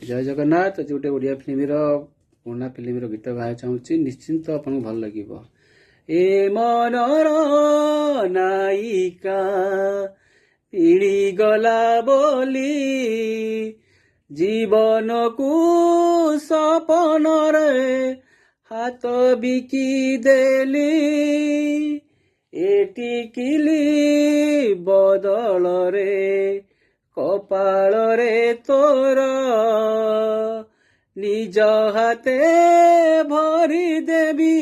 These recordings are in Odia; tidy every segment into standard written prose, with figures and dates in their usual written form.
ଜୟ ଜଗନ୍ନାଥ। ଆଜି ଗୋଟେ ଓଡ଼ିଆ ଫିଲ୍ମର ପୁରୁଣା ଫିଲ୍ମର ଗୀତ ଗାଇବା ଚାହୁଁଛି, ନିଶ୍ଚିନ୍ତ ଆପଣଙ୍କୁ ଭଲ ଲାଗିବ। ଏ ମନର ନାୟିକା ପିଳିଗଲା ବୋଲି ଜୀବନକୁ ସପନରେ ହାତ ବିକି ଦେଲି। ଏଟିକିଲି ବଦଳରେ କପାଳରେ ତୋର ନିଜ ହାତେ ଭରିଦେବି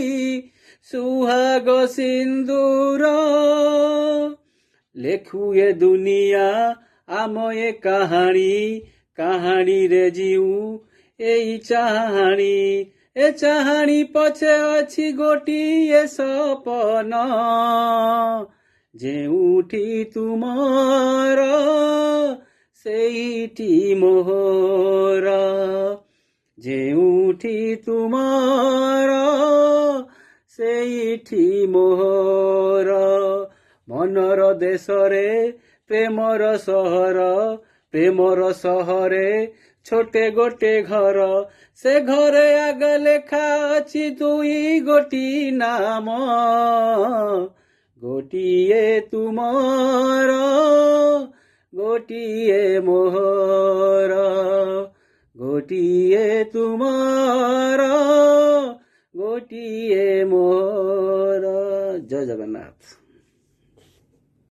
ସୁହାଗ ସିନ୍ଦୁର। ଲେଖୁ ଏ ଦୁନିଆ ଆମ ଏ କାହାଣୀରେ ଜିଉ ଏଇ ଚାହାଣୀ। ଏ ଚାହାଣୀ ପଛେ ଅଛି ଗୋଟିଏ ସପନ, ଯେଉଁଠି ତୁମର ସେଇଠି ମୋହର। ଯେଉଁଠି ତୁମର ସେଇଠି ମୋହର। ମନର ଦେଶରେ ପ୍ରେମର ସହରେ ଛୋଟେ ଗୋଟେ ଘର। ସେ ଘରେ ଆଗ ଲେଖା ଅଛି ଦୁଇ ଗୋଟି ନାମ, ଗୋଟିଏ ତୁମର ଗୋଟିଏ ମୋହର। ଗୋଟିଏ ତୁମର ଗୋଟିଏ